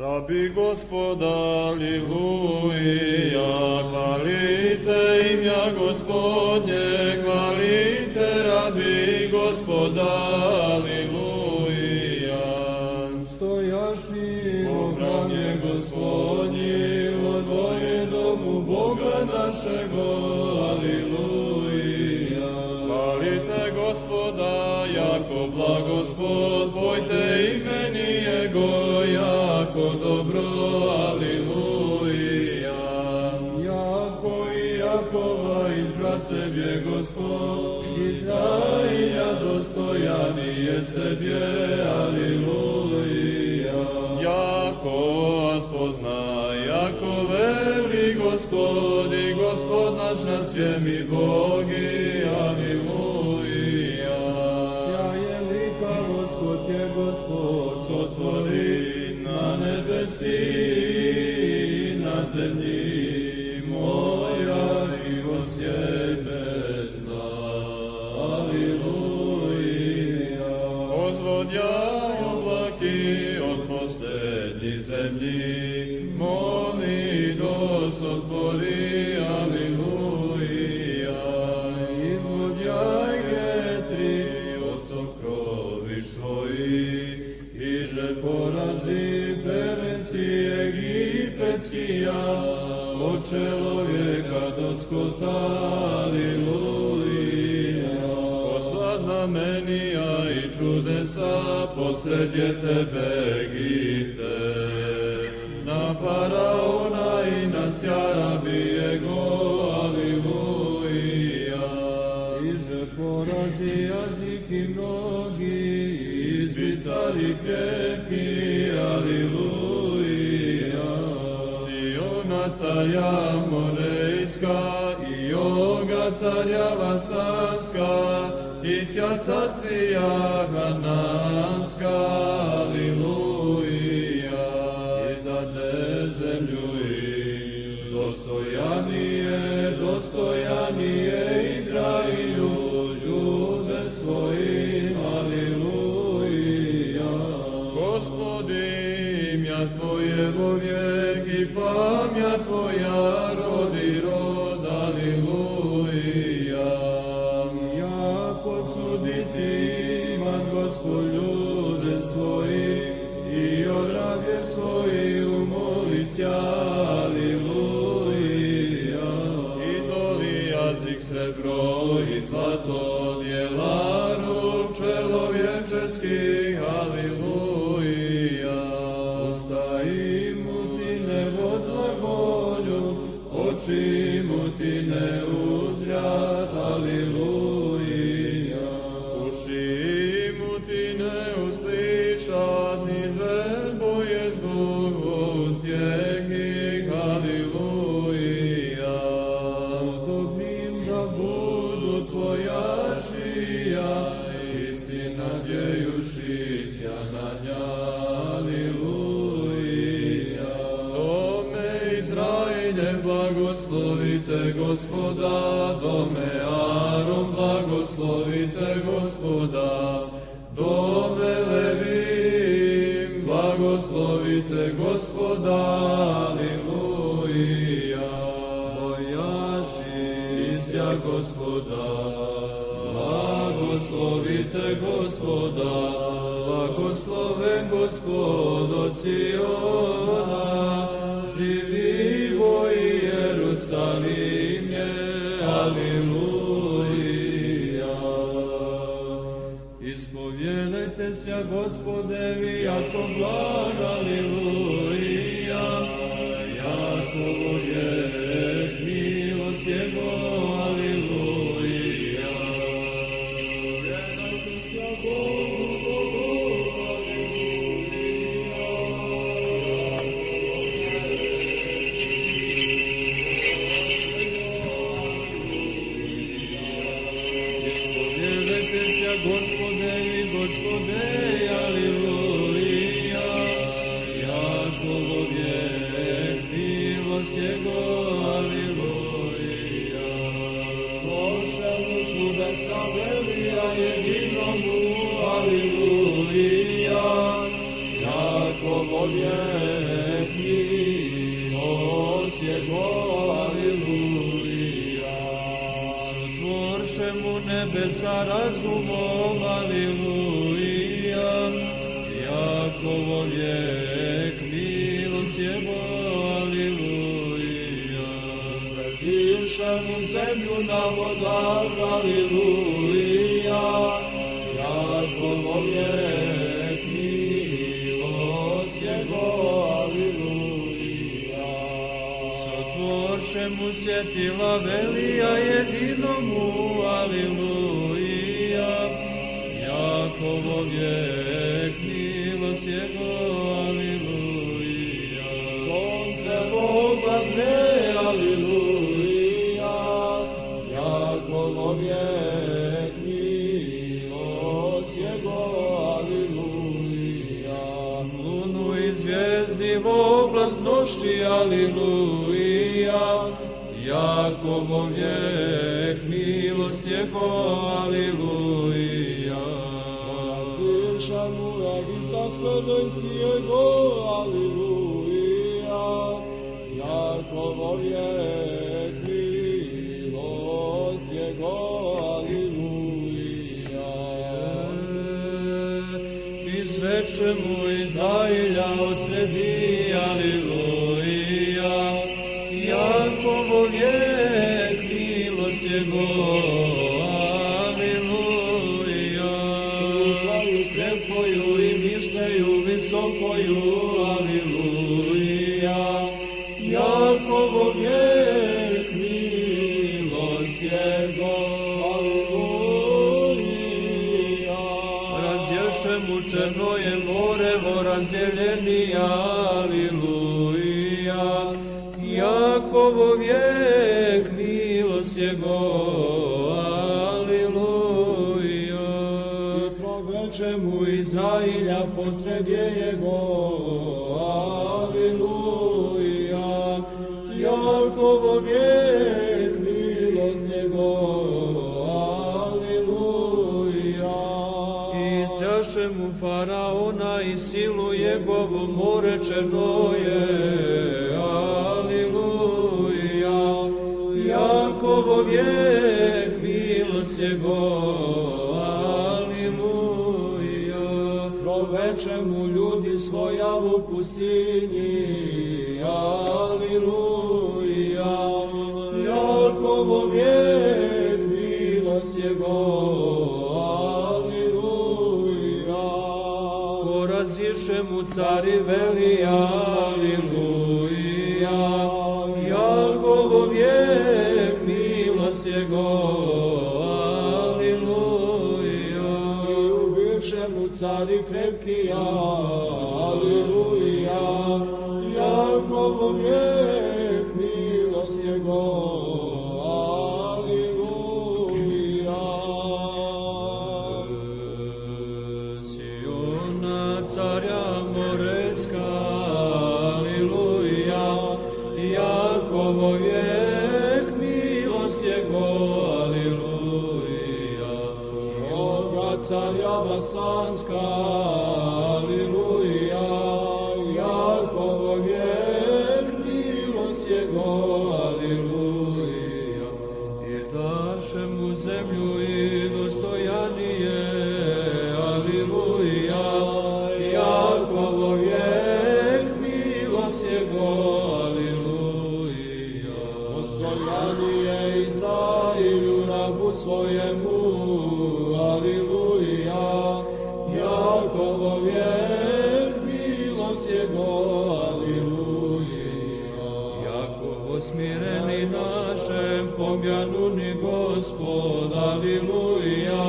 Rabi Gospoda, aliluja, hvalite imja Gospodnje, hvalite rabi Gospoda, aliluja. Stojaši u hramlje Gospodnji, odvojen domu Boga našego, aliluja. Hvalite Gospoda, jako blagospod, pojte imeni Jego, jako dobro, aliluja. Jako i Jakova izbra sebje Gospod, Izrailja dostojanije sebje, aliluja. Jako spozna, jako veli Gospod, i Gospod naš nas je mi Bogi, aliluja. Sjaje lika Gospod je Gospod, sotvori na nebesi i na zemlji, moja milost je bezna, aliluja. Ozvodjaj oblaki od posljednjih zemlji, moli dos otvori, aliluja. Izvodjaj vjetri od sokroviš svojih, iže porazi perenci egipetskija, od čelovjeka do skota, aliluja. Posla znamenija i čudesa posredje tebe, Egipte, na faraona i na sjarabijego, aliluja. Iže porazi jaziki mnogi, izbicari krepki, aliluja. Siona carja Morejska i oga carja Vasanska, i sjaca sija Hananska, aliluja. I dade zemlju i dostojanije Izrailju, ljude svojim, aliluja. Gospodi, imja Tvoje vovijek i pamja Tvoja rod i rod, aliluja. Jako suditi iman Gospod ljude svoji i od rabje svoji umolića, aliluja. Idoli jazik srebro i zlato, djela ruk čelovječeskih, aliluja. Usta imu ti ne vozlagolju, oči mu ti ne uzljat, aliluja. Uši mu ti ne uslišat, niže boje zvuk uzdjehih, aliluja. Podobnim da budu tvojašija i si nadjejušića na nja, aliluja. Dome Izrailje, blagoslovite Gospoda, dome Aron, blagoslovite Gospoda, dome Levim, blagoslovite Gospoda, aliluja. Bojaši izja Gospoda, blagoslovite Gospoda, blagosloven Gospod od Siona, živivo i Jerusalimlje, aliluja. Ispovjedajte se Gospodevi, jako blag, aliluja, jako vojek, milost Jego, aliluja. Predajte se Bogu, Gospodevi, Gospode, aliluja, Jakovo vjek, milost Jego, aliluja. Pošelu čudesa velija jedinomu, aliluja, Jakovo vijek, milost Jego, aleluja. Sotvorše mu nebesa razumom, aleluja. Jakovo vijek, milost Jego, aleluja. Prediše mu zemlju na vodах, aleluja. Jakovo vijek, milost Jego, aleluja. Sotvorše mu svjetila velija jedinomu, aleluja. Jakovo vijek, milost Jego, aleluja. Sonce oglasne, aleluja. Jakovo vijek, milost Jego, aleluja. Lunu i zvijezdi v oblasnošći, aleluja. Jakovo vijek, milost Jego, aleluja. Ziršanu Egipta skvrbenci Jego, aleluja. Jakovo vijek, milost Jego, aleluja. Izveče mu Izrailja od sredi, aleluja. Jakovo vijek, milost Jego, aleluja. Slavu krepkoju i mišteju visokoju, aleluja. Jakovo vijek, milost Jego, aleluja. Razdjelše mu Črnoje morevo razdjeljeni, aleluja. Jakovo vijek, milost Jego, aleluja. I proveče mu Izrailja posredje Jego, aleluja. Jakovo vijek, milost Jego, aleluja. Istraše mu Faraona i silu Jegovu more Črnoje, Jakovo vijek, milost Jego, aleluja. Proveče mu ljudi svoja u pustinji, aleluja. Jakovo vijek, milost Jego, aleluja. Poraziše mu cari veli, aleluja. Jakovo vijek, milost Jego, aleluja. I ubiše mu cari krepki, aleluja. Jakovo vijek, milost Jego, aleluja. Siona carja moreska, aleluja. Jakovo vijek, milost Jego, aleluja. Oga carja Vasanska, aleluja. Jakovo vijek, milost Jego, aleluja. I daše mu zemlju i dostojanije, aleluja. Jakovo vijek, milost Jego, je Izrailju, rabu svojemu, aleluja. Jakovo vijek, milost Jego, aleluja. Jakovo smireni našem, pomjanuni Gospod, aleluja.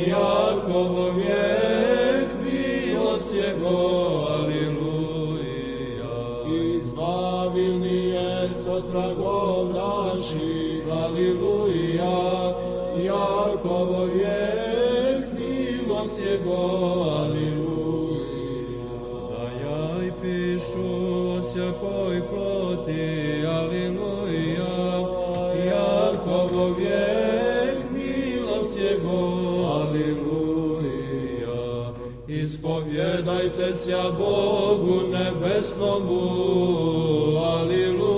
Jakovo vijek, milost Jego, aleluja. Izbavili je sotragov naših, aleluja. Jakovo vijek, milost Jego, aleluja. Da jaj pišu o svjakoj ploti, aleluja. Jakovo vijek, milost Jego, aleluja. Ispovjedaj Radujte se Bogu nebesnomu, aliluja.